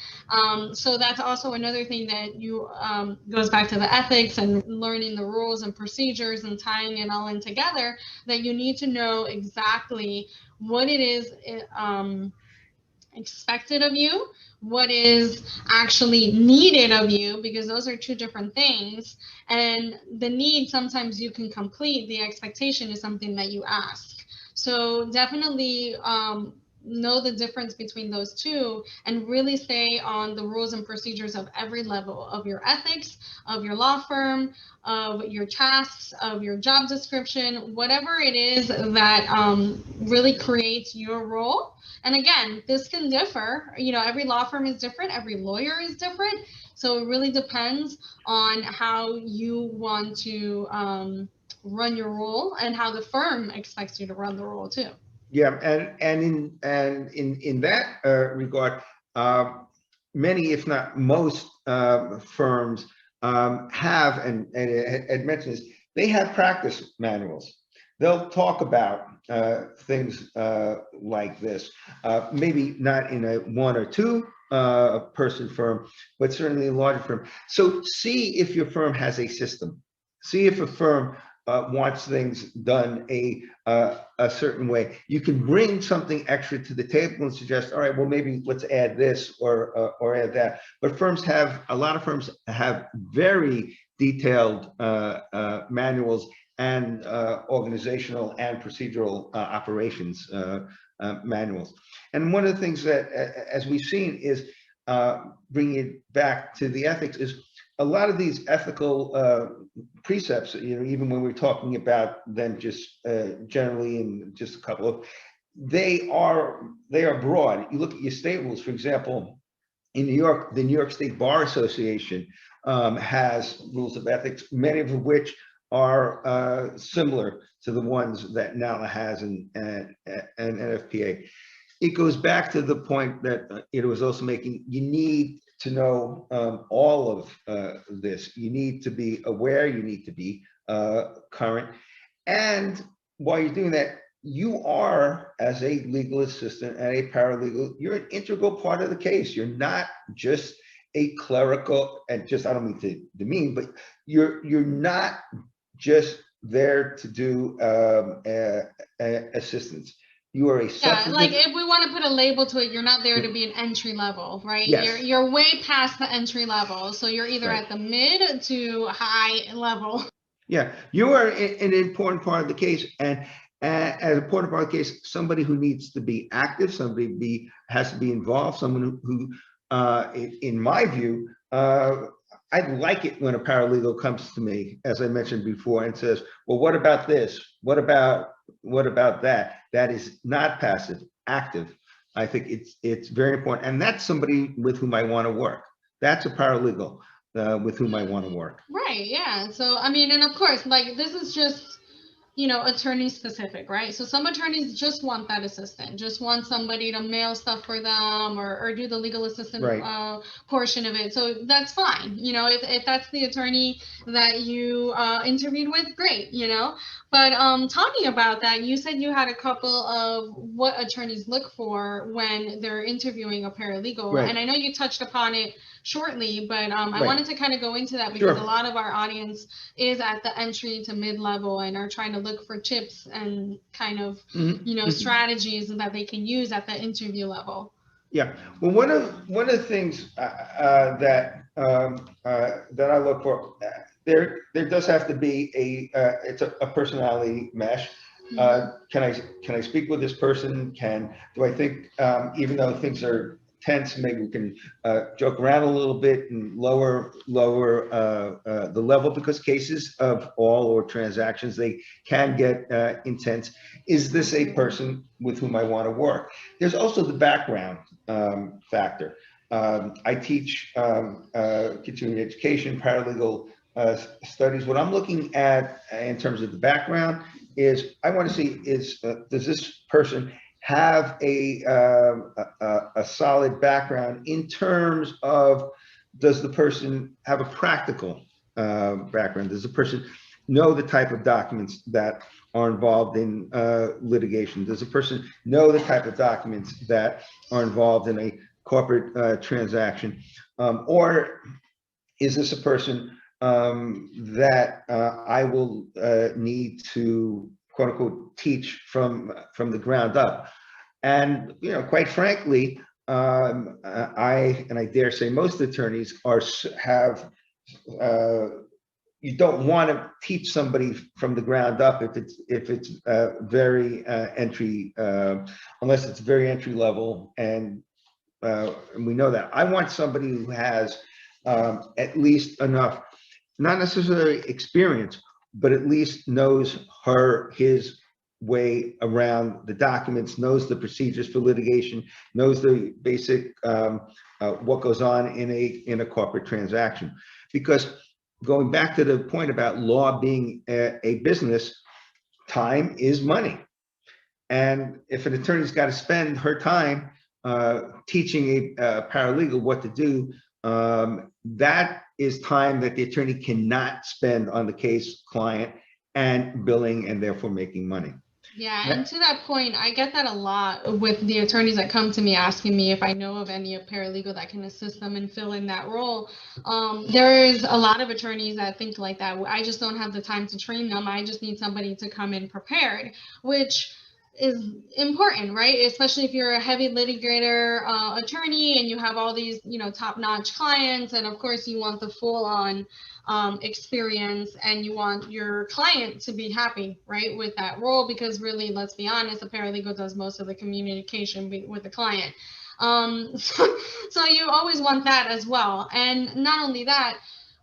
So that's also another thing that goes back to the ethics and learning the rules and procedures and tying it all in together, that you need to know exactly what it is expected of you, what is actually needed of you, because those are two different things. And the need, sometimes you can complete. The expectation is something that you ask. So definitely know the difference between those two and really stay on the rules and procedures of every level of your ethics, of your law firm, of your tasks, of your job description, whatever it is that really creates your role. And again, this can differ. Every law firm is different, every lawyer is different. So it really depends on how you want to run your role and how the firm expects you to run the role too. Yeah, and in that regard, many, if not most, firms have, and Ed mentioned this, they have practice manuals. They'll talk about things like this, maybe not in a one or two person firm, but certainly a larger firm. So see if your firm has a system. See if a firm wants things done a certain way. You can bring something extra to the table and suggest, all right, well, maybe let's add this or add that. But a lot of firms have very detailed manuals and organizational and procedural operations manuals. And one of the things that, as we've seen, is bringing it back to the ethics, is a lot of these ethical precepts, even when we're talking about them just generally in just a couple of, they are broad. You look at your state rules, for example, in New York, the New York State Bar Association has rules of ethics, many of which are similar to the ones that NALA has and NFPA. It goes back to the point that it was also making. You need to know all of this. You need to be aware, you need to be current. And while you're doing that, you are, as a legal assistant and a paralegal, you're an integral part of the case. You're not just a clerical, and just, I don't mean to demean, but you're not just there to do assistance. You are a substantive. Like if we want to put a label to it, you're not there to be an entry level, right? Yes. You're way past the entry level. So you're either Right. at the mid to high level. Yeah, you are an important part of the case, and as an important part of the case, somebody who needs to be active, somebody has to be involved, someone who in my view, I like it when a paralegal comes to me, as I mentioned before, and says, well, what about this? What about that? That is not passive, active. I think it's very important. And that's somebody with whom I want to work. That's a paralegal with whom I want to work. Right, yeah. So, I mean, and of course, like this is just, attorney specific, right? So some attorneys just want that assistant, just want somebody to mail stuff for them or do the legal assistant Right. Portion of it. So that's fine. If that's the attorney that you interviewed with, great, But talking about that, you said you had a couple of what attorneys look for when they're interviewing a paralegal. Right. And I know you touched upon it shortly, but I Right. wanted to kind of go into that because Sure. a lot of our audience is at the entry to mid-level and are trying to look for tips and kind of, strategies that they can use at the interview level. Yeah. Well, one of the things that I look for, there does have to be it's a personality mesh. Can I speak with this person? Do I think, even though things are tense, maybe we can joke around a little bit and lower the level, because cases of all or transactions, they can get intense. Is this a person with whom I want to work? There's also the background factor. I teach continuing education, paralegal studies. What I'm looking at in terms of the background is I want to see does this person have a solid background in terms of, does the person have a practical background? Does the person know the type of documents that are involved in litigation? Does the person know the type of documents that are involved in a corporate transaction? Or is this a person that I will need to, quote unquote, teach from the ground up? And quite frankly, I dare say most attorneys have you don't want to teach somebody from the ground up if it's very entry, unless it's very entry level, and we know that. I want somebody who has at least enough, not necessarily experience, but at least knows his way around the documents, knows the procedures for litigation, knows the basic what goes on in a corporate transaction. Because going back to the point about law being a business, time is money. And if an attorney's got to spend her time teaching a paralegal what to do, that is time that the attorney cannot spend on the case, client, and billing, and therefore making money. Yeah, and to that point, I get that a lot with the attorneys that come to me asking me if I know of any paralegal that can assist them and fill in that role. There's a lot of attorneys that think like that. I just don't have the time to train them. I just need somebody to come in prepared, which is important, right? Especially if you're a heavy litigator attorney and you have all these, top-notch clients, and of course you want the full-on experience, and you want your client to be happy, right, with that role, because really, let's be honest, a paralegal does most of the communication with the client. So you always want that as well. And not only that,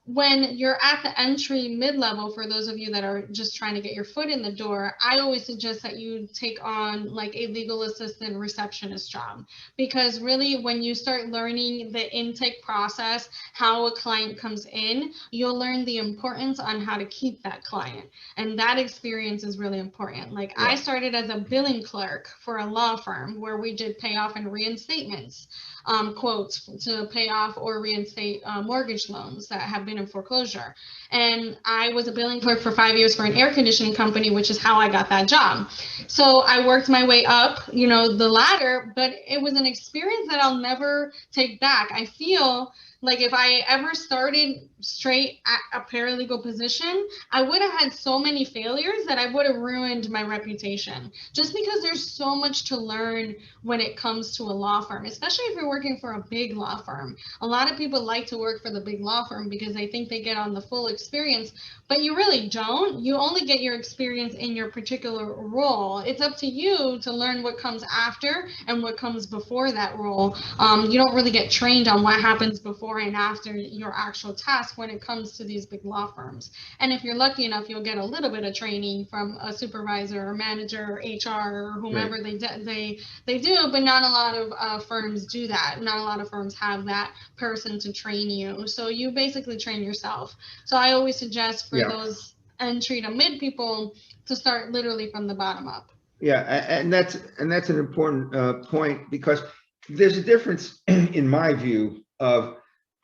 when you're at the entry mid-level, for those of you that are just trying to get your foot in the door, I always suggest that you take on like a legal assistant receptionist job, because really when you start learning the intake process, how a client comes in, you'll learn the importance on how to keep that client. And that experience is really important. Like, yeah. I started as a billing clerk for a law firm where we did payoff and reinstatements, quotes to pay off or reinstate mortgage loans that have been in foreclosure. And I was a billing clerk for 5 years for an air conditioning company, which is how I got that job. So I worked my way up, the ladder, but it was an experience that I'll never take back. I feel like if I ever started straight at a paralegal position, I would have had so many failures that I would have ruined my reputation, just because there's so much to learn when it comes to a law firm, especially if you're working for a big law firm. A lot of people like to work for the big law firm because they think they get on the full experience, but you really don't. You only get your experience in your particular role. It's up to you to learn what comes after and what comes before that role. You don't really get trained on what happens before and after your actual task when it comes to these big law firms. And if you're lucky enough, you'll get a little bit of training from a supervisor or manager or HR or whomever. Right. They do, but not a lot of firms do that. Not a lot of firms have that person to train you. So you basically train yourself. So I always suggest for those entry to mid people to start literally from the bottom up. Yeah, and that's an important point, because there's a difference in my view of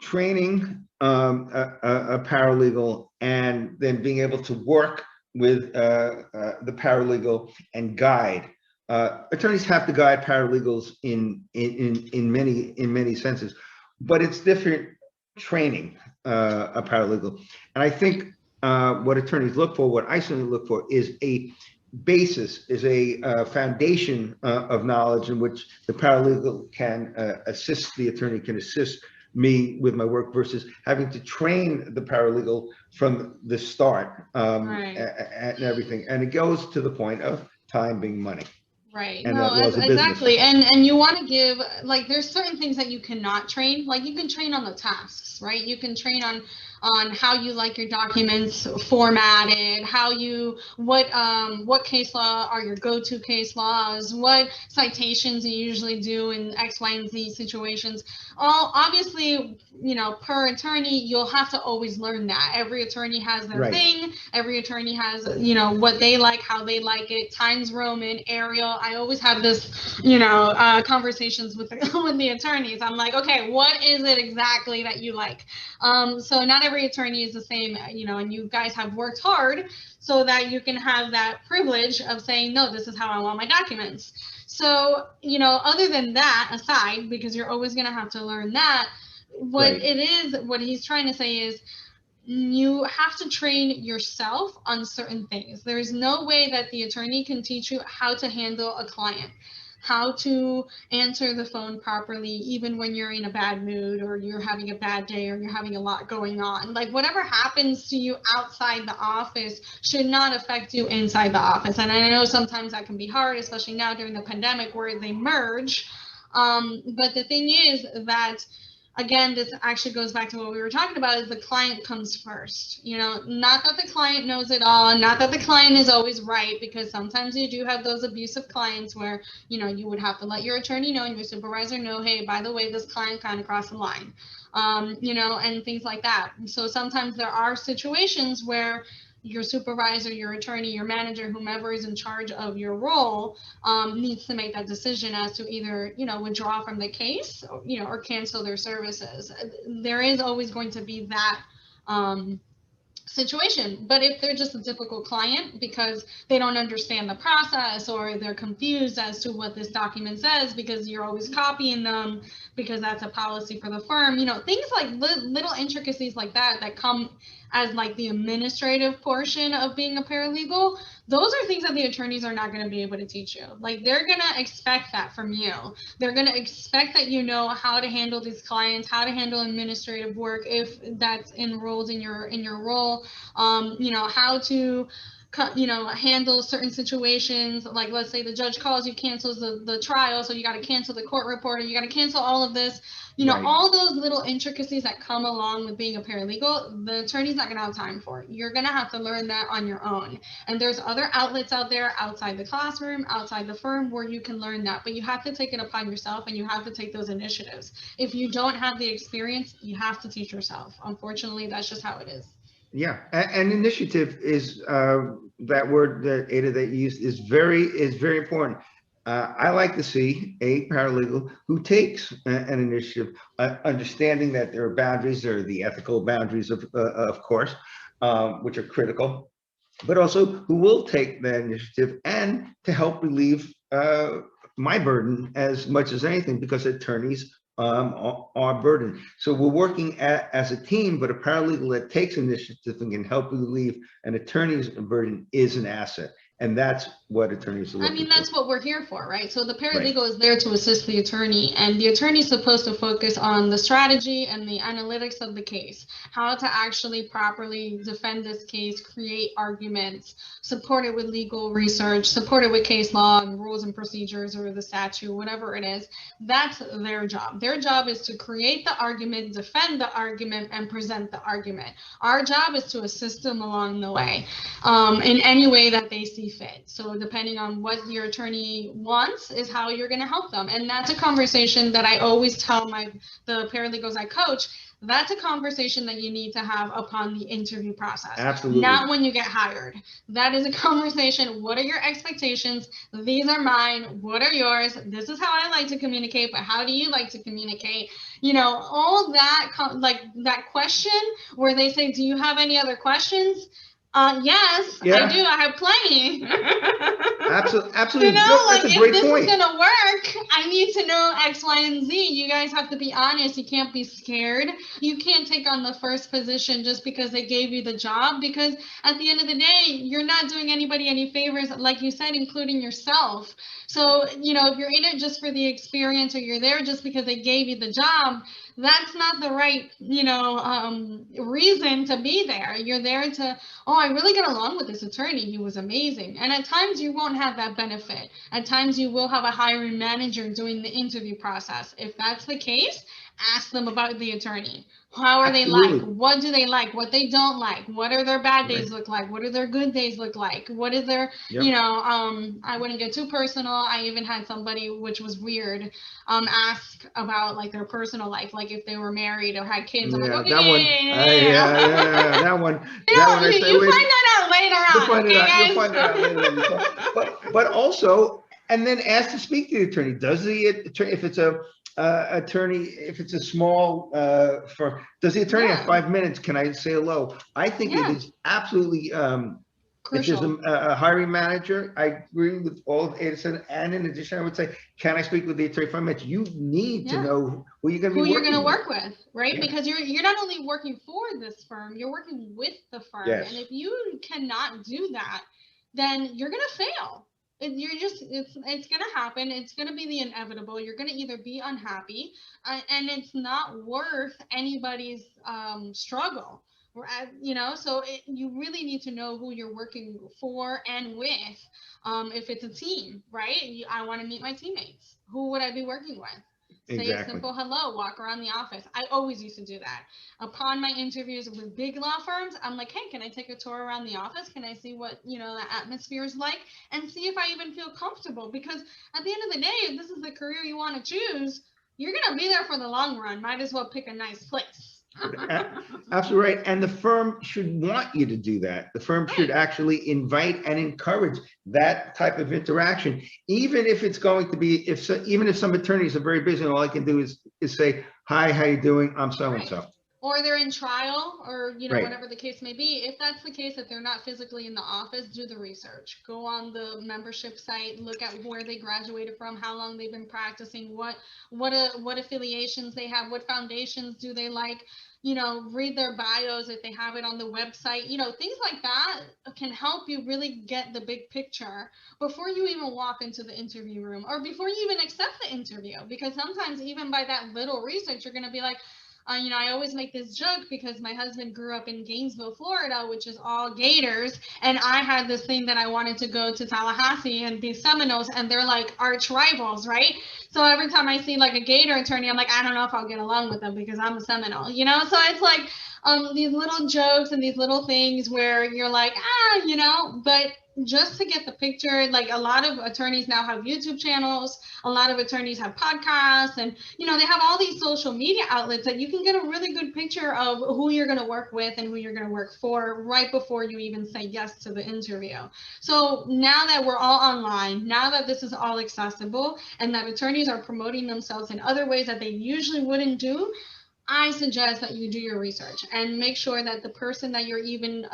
training a paralegal and then being able to work with the paralegal and guide. Attorneys have to guide paralegals in many senses, but it's different training a paralegal. And I think what attorneys look for, what I certainly look for, is a basis, is a foundation of knowledge in which the paralegal can assist, the attorney can assist me with my work, versus having to train the paralegal from the start, right. And everything. And it goes to the point of time being money. Right. And no, exactly. And you want to give, like, there's certain things that you cannot train. Like, you can train on the tasks, right? You can train on how you like your documents formatted, what case law are your go-to case laws, what citations you usually do in X, Y, and Z situations. All obviously, per attorney, you'll have to always learn that. Every attorney has their thing. Every attorney has, what they like, how they like it. Times Roman, Arial. I always have this, conversations with the attorneys. I'm like, okay, what is it exactly that you like? So not every attorney is the same, and you guys have worked hard so that you can have that privilege of saying, no, this is how I want my documents. So, other than that aside, because you're always going to have to learn that, what he's trying to say is you have to train yourself on certain things. There's no way that the attorney can teach you how to handle a client, how to answer the phone properly, even when you're in a bad mood or you're having a bad day or you're having a lot going on. Like whatever happens to you outside the office should not affect you inside the office. And I know sometimes that can be hard, especially now during the pandemic where they merge. But the thing is that, again, this actually goes back to what we were talking about, is the client comes first. You know, not that the client knows it all, not that the client is always right, because sometimes you do have those abusive clients where, you know, you would have to let your attorney know and your supervisor know, hey, by the way, this client kind of crossed the line, you know, and things like that. So sometimes there are situations where your supervisor, your attorney, your manager, whomever is in charge of your role, needs to make that decision as to either, you know, withdraw from the case, or, you know, or cancel their services. There is always going to be that situation. But if they're just a difficult client because they don't understand the process, or they're confused as to what this document says because you're always copying them because that's a policy for the firm, you know, things like little intricacies like that that come as like the administrative portion of being a paralegal, those are things that the attorneys are not going to be able to teach you. Like they're going to expect that from you. They're going to expect that you know how to handle these clients, how to handle administrative work if that's enrolled in your role, you know, how to handle certain situations. Like let's say the judge calls you, cancels the trial, so you got to cancel the court report, or you got to cancel all of this. You know, right. All those little intricacies that come along with being a paralegal, the attorney's not going to have time for. You're going to have to learn that on your own. And there's other outlets out there outside the classroom, outside the firm, where you can learn that. But you have to take it upon yourself, and you have to take those initiatives. If you don't have the experience, you have to teach yourself. Unfortunately, that's just how it is. Yeah, and initiative is that word that Ada that you used is very important. I like to see a paralegal who takes an initiative, understanding that there are boundaries, there are the ethical boundaries of course, which are critical, but also who will take that initiative and to help relieve my burden as much as anything, because attorneys are burdened. So we're working as a team, but a paralegal that takes initiative and can help relieve an attorney's burden is an asset. And that's what attorneys are looking for. That's what we're here for, right? So the paralegal is there to assist the attorney, and the attorney is supposed to focus on the strategy and the analytics of the case, how to actually properly defend this case, create arguments, support it with legal research, support it with case law and rules and procedures or the statute, whatever it is. That's their job. Their job is to create the argument, defend the argument, and present the argument. Our job is to assist them along the way in any way that they see fit. So depending on what your attorney wants is how you're going to help them. And that's a conversation that I always tell the paralegals I coach. That's a conversation that you need to have upon the interview process. Absolutely. Not when you get hired. That is a conversation. What are your expectations? These are mine. What are yours? This is how I like to communicate, but how do you like to communicate? You know, all that, like that question where they say, do you have any other questions? Yes, yeah. I do. I have plenty. Absolutely. You know, that's like a great if this point. is gonna work, I need to know X, Y, and Z. You guys have to be honest. You can't be scared. You can't take on the first position just because they gave you the job, because at the end of the day, you're not doing anybody any favors, like you said, including yourself. So, you know, if you're in it just for the experience, or you're there just because they gave you the job, that's not the right, you know, reason to be there. You're there to, oh, I really got along with this attorney. He was amazing. And at times you won't have that benefit. At times you will have a hiring manager doing the interview process. If that's the case, ask them about the attorney. How are Absolutely. they like? What do they like? What they don't like? What are their bad days look like? What do their good days look like? What is their, you know, I wouldn't get too personal. I even had somebody, which was weird, ask about like their personal life, like if they were married or had kids. I'm like, okay, that one. Yeah, that one. You find that out later on. You'll find it out later. But also, and then ask to speak to the attorney. Does the attorney, if it's a attorney, if it's a small firm, does the attorney have 5 minutes? Can I say hello? I think it is absolutely crucial. If there's a hiring manager, I agree with all of Ada said, and in addition, I would say, can I speak with the attorney 5 minutes? You need to know who you're going to be working with, right? Because you're not only working for this firm, you're working with the firm. Yes. And if you cannot do that, then you're going to fail. It's gonna happen. It's gonna be the inevitable. You're gonna either be unhappy, and it's not worth anybody's struggle. So you really need to know who you're working for and with. If it's a team, right? I want to meet my teammates. Who would I be working with? Say a Exactly. simple hello, walk around the office. I always used to do that. Upon my interviews with big law firms, I'm like, hey, can I take a tour around the office? Can I see what, the atmosphere is like and see if I even feel comfortable? Because at the end of the day, if this is the career you want to choose, you're going to be there for the long run. Might as well pick a nice place. Absolutely right. And the firm should want you to do that. The firm should Right. actually invite and encourage that type of interaction, even if it's going to be, even if some attorneys are very busy and all I can do is say, hi, how you doing? I'm so and Right. so. Or they're in trial, or Right. whatever the case may be. If that's the case, that they're not physically in the office, do the research. Go on the membership site, look at where they graduated from, how long they've been practicing, what affiliations they have, what foundations do they like. Read their bios if they have it on the website. Things like that can help you really get the big picture before you even walk into the interview room, or before you even accept the interview. Because sometimes even by that little research, you're going to be like, I always make this joke because my husband grew up in Gainesville, Florida, which is all Gators. And I had this thing that I wanted to go to Tallahassee and be Seminoles, and they're like arch rivals, right? So every time I see like a Gator attorney, I'm like, I don't know if I'll get along with them because I'm a Seminole. So it's like these little jokes and these little things where you're like, but just to get the picture, like a lot of attorneys now have YouTube channels, a lot of attorneys have podcasts, and they have all these social media outlets that you can get a really good picture of who you're going to work with and who you're going to work for right before you even say yes to the interview. So now that we're all online, now that this is all accessible, and that attorneys are promoting themselves in other ways that they usually wouldn't do, I suggest that you do your research and make sure that the person that you're even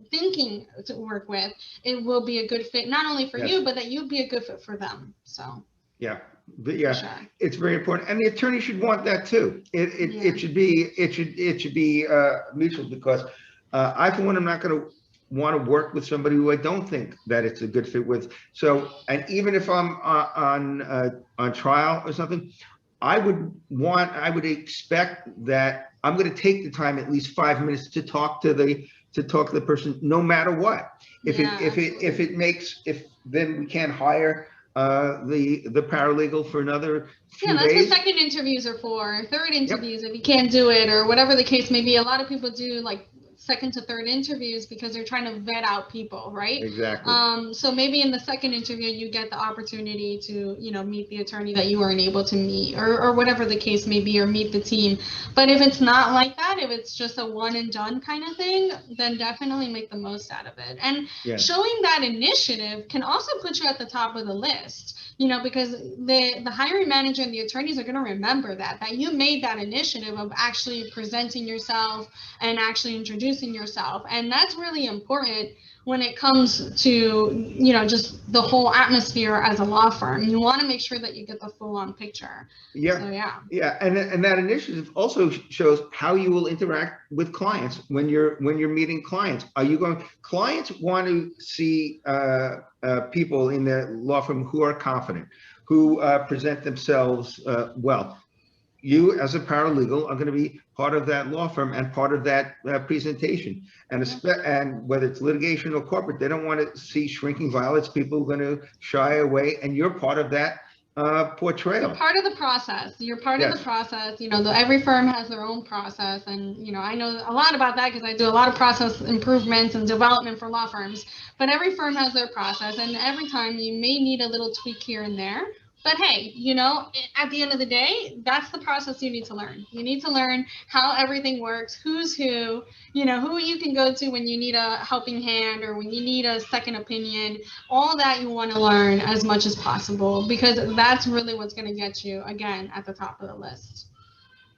thinking to work with, it will be a good fit, not only for Yes. you, but that you'd be a good fit for them. So, Yeah. But for yeah, sure. it's very important. And the attorney should want that too. It Yeah. should be mutual, because I, for one, am not going to want to work with somebody who I don't think that it's a good fit with. So, and even if I'm on trial or something, I would expect that I'm going to take the time, at least 5 minutes, to talk to the person, no matter what. Yeah, If absolutely. it makes, if then we can't hire the paralegal for another Yeah, few that's what days. second interviews are for. Third Yep, interviews, if you can't do it, or whatever the case may be. A lot of people do like second to third interviews because they're trying to vet out people, right? exactly. So maybe in the second interview, you get the opportunity to, meet the attorney that you weren't able to meet, or whatever the case may be, or meet the team. But if it's not like that, if it's just a one and done kind of thing, then definitely make the most out of it. And Yeah. showing that initiative can also put you at the top of the list, because the hiring manager and the attorneys are going to remember that you made that initiative of actually presenting yourself and actually introducing yourself. And that's really important when it comes to, just the whole atmosphere as a law firm. You want to make sure that you get the full on picture. Yeah, So yeah. yeah, and that initiative also shows how you will interact with clients when you're meeting clients. Are you going? Clients want to see people in their law firm who are confident, who present themselves well. You, as a paralegal, are going to be part of that law firm and part of that presentation. And Yeah. and whether it's litigation or corporate, they don't want to see shrinking violets. People are going to shy away, and you're part of that You're portrayal. part of the process. You're part of the Yes. process. Every firm has their own process. And, I know a lot about that because I do a lot of process improvements and development for law firms. But every firm has their process. And every time you may need a little tweak here and there. But hey, at the end of the day, that's the process you need to learn. You need to learn how everything works, who's who you can go to when you need a helping hand or when you need a second opinion. All that you want to learn as much as possible, because that's really what's going to get you again at the top of the list.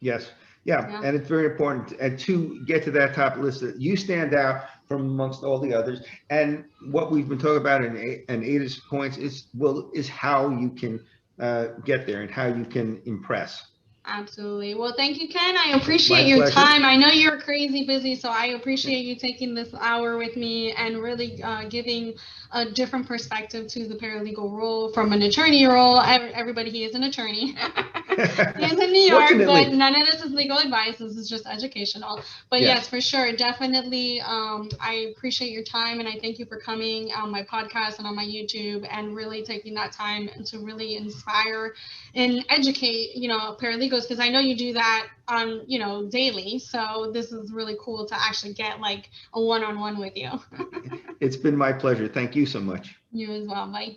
Yes. Yeah. Yeah. And it's very important. And to get to that top list, that you stand out from amongst all the others. And what we've been talking about in Ada's points is how you can get there and how you can impress. Absolutely. Well, thank you, Ken. I appreciate My your pleasure. time. I know you're crazy busy, so I appreciate you taking this hour with me and really giving a different perspective to the paralegal role from an attorney role. Everybody here is an attorney. He's in New York, Fortunately. but none of this is legal advice. This is just educational. But yes, for sure, definitely. I appreciate your time, and I thank you for coming on my podcast and on my YouTube and really taking that time to really inspire and educate, paralegals, because I know you do that on, daily. So this is really cool to actually get like a one-on-one with you. It's been my pleasure. Thank you so much. You as well. Bye.